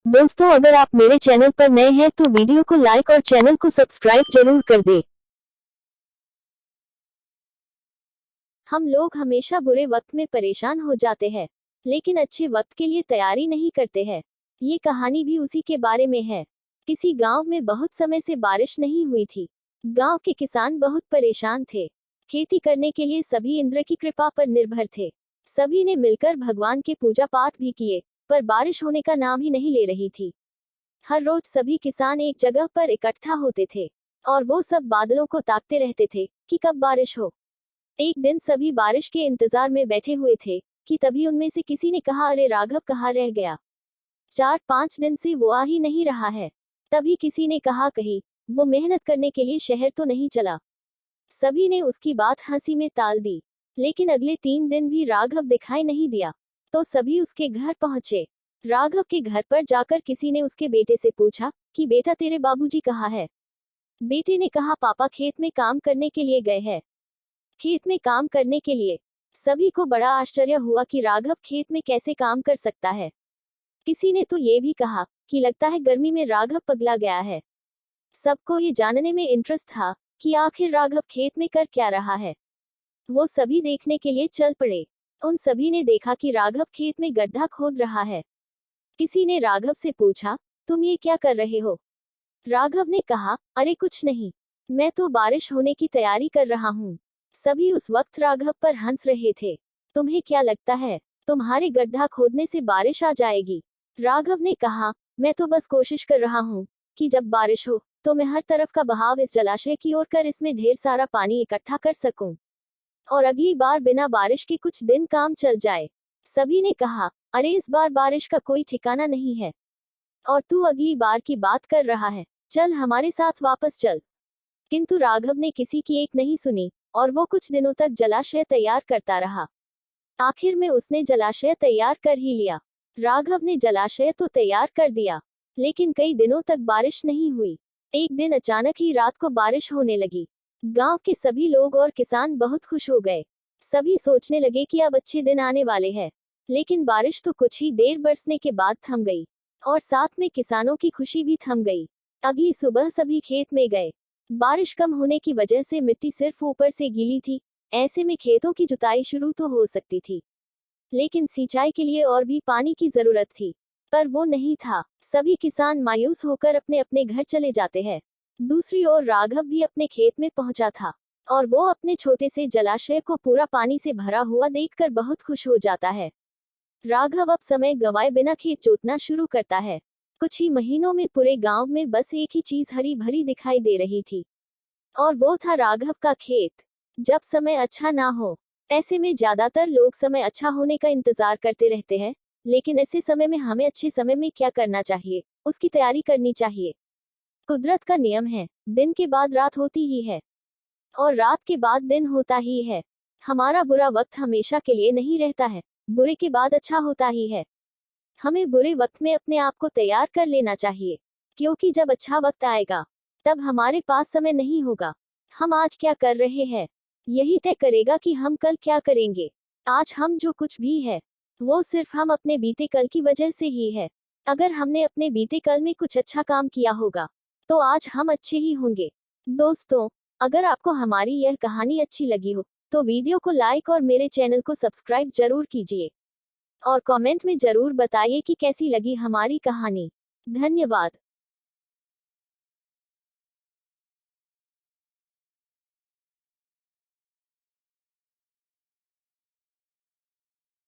दोस्तों, अगर आप मेरे चैनल पर नए हैं तो वीडियो को लाइक और चैनल को सब्सक्राइब जरूर कर दें। हम लोग हमेशा बुरे वक्त में परेशान हो जाते हैं, लेकिन अच्छे वक्त के लिए तैयारी नहीं करते हैं। ये कहानी भी उसी के बारे में है। किसी गांव में बहुत समय से बारिश नहीं हुई थी। गांव के किसान बहुत परेशान थे। खेती करने के लिए सभी इंद्र की कृपा पर निर्भर थे। सभी ने मिलकर भगवान के पूजा पाठ भी किए, पर बारिश होने का नाम ही नहीं ले रही थी। हर रोज सभी किसान एक जगह पर इकट्ठा होते थे और वो सब बादलों को ताकते रहते थे कि कब बारिश हो। एक दिन सभी बारिश के इंतजार में बैठे हुए थे कि तभी उनमें से किसी ने कहा, अरे राघव कहाँ रह गया? 4-5 दिन से वो आ ही नहीं रहा है। तभी किसी ने कहा, कहीं वो मेहनत करने के लिए शहर तो नहीं चला? सभी ने उसकी बात हंसी में टाल दी। लेकिन अगले 3 दिन भी राघव दिखाई नहीं दिया। तो सभी उसके घर पहुंचे। राघव के घर पर जाकर किसी ने उसके बेटे से पूछा कि बेटा, तेरे बाबूजी कहाँ है? बेटे ने कहा, पापा खेत में काम करने के लिए गए हैं। खेत में काम करने के लिए? सभी को बड़ा आश्चर्य हुआ कि राघव खेत में कैसे काम कर सकता है। किसी ने तो ये भी कहा कि लगता है गर्मी में राघव पगला गया है। सबको ये जानने में इंटरेस्ट था कि आखिर राघव खेत में कर क्या रहा है। वो सभी देखने के लिए चल पड़े। उन सभी ने देखा कि राघव खेत में गड्ढा खोद रहा है। किसी ने राघव से पूछा, तुम ये क्या कर रहे हो? राघव ने कहा, अरे कुछ नहीं, मैं तो बारिश होने की तैयारी कर रहा हूँ। सभी उस वक्त राघव पर हंस रहे थे। तुम्हें क्या लगता है तुम्हारे गड्ढा खोदने से बारिश आ जाएगी? राघव ने कहा, मैं तो बस कोशिश कर रहा हूँ कि जब बारिश हो तो मैं हर तरफ का बहाव इस जलाशय की ओर कर इसमें ढेर सारा पानी इकट्ठा कर सकूं और अगली बार बिना बारिश के कुछ दिन काम चल जाए। सभी ने कहा, अरे इस बार बारिश का कोई ठिकाना नहीं है और तू अगली बार की बात कर रहा है। चल हमारे साथ वापस चल। किंतु राघव ने किसी की एक नहीं सुनी और वो कुछ दिनों तक जलाशय तैयार करता रहा। आखिर में उसने जलाशय तैयार कर ही लिया। राघव ने जलाशय तो तैयार कर दिया, लेकिन कई दिनों तक बारिश नहीं हुई। एक दिन अचानक ही रात को बारिश होने लगी। गांव के सभी लोग और किसान बहुत खुश हो गए। सभी सोचने लगे कि अब अच्छे दिन आने वाले हैं। लेकिन बारिश तो कुछ ही देर बरसने के बाद थम गई और साथ में किसानों की खुशी भी थम गई। अगली सुबह सभी खेत में गए। बारिश कम होने की वजह से मिट्टी सिर्फ ऊपर से गीली थी। ऐसे में खेतों की जुताई शुरू तो हो सकती थी, लेकिन सिंचाई के लिए और भी पानी की जरूरत थी, पर वो नहीं था। सभी किसान मायूस होकर अपने अपने घर चले जाते हैं। दूसरी ओर राघव भी अपने खेत में पहुंचा था और वो अपने छोटे से जलाशय को पूरा पानी से भरा हुआ देखकर बहुत खुश हो जाता है। राघव अब समय गंवाए बिना खेत जोतना शुरू करता है। कुछ ही महीनों में पूरे गांव में बस एक ही चीज हरी भरी दिखाई दे रही थी और वो था राघव का खेत। जब समय अच्छा ना हो, ऐसे में ज्यादातर लोग समय अच्छा होने का इंतजार करते रहते हैं, लेकिन ऐसे समय में हमें अच्छे समय में क्या करना चाहिए, उसकी तैयारी करनी चाहिए। कुदरत का नियम है, दिन के बाद रात होती ही है और रात के बाद दिन होता ही है। हमारा बुरा वक्त हमेशा के लिए नहीं रहता है, बुरे के बाद अच्छा होता ही है। हमें बुरे वक्त में अपने आप को तैयार कर लेना चाहिए, क्योंकि जब अच्छा वक्त आएगा तब हमारे पास समय नहीं होगा। हम आज क्या कर रहे हैं, यही तय करेगा कि हम कल क्या करेंगे। आज हम जो कुछ भी है, वो सिर्फ हम अपने बीते कल की वजह से ही है। अगर हमने अपने बीते कल में कुछ अच्छा काम किया होगा तो आज हम अच्छे ही होंगे। दोस्तों, अगर आपको हमारी यह कहानी अच्छी लगी हो तो वीडियो को लाइक और मेरे चैनल को सब्सक्राइब जरूर कीजिए और कमेंट में जरूर बताइए कि कैसी लगी हमारी कहानी। धन्यवाद।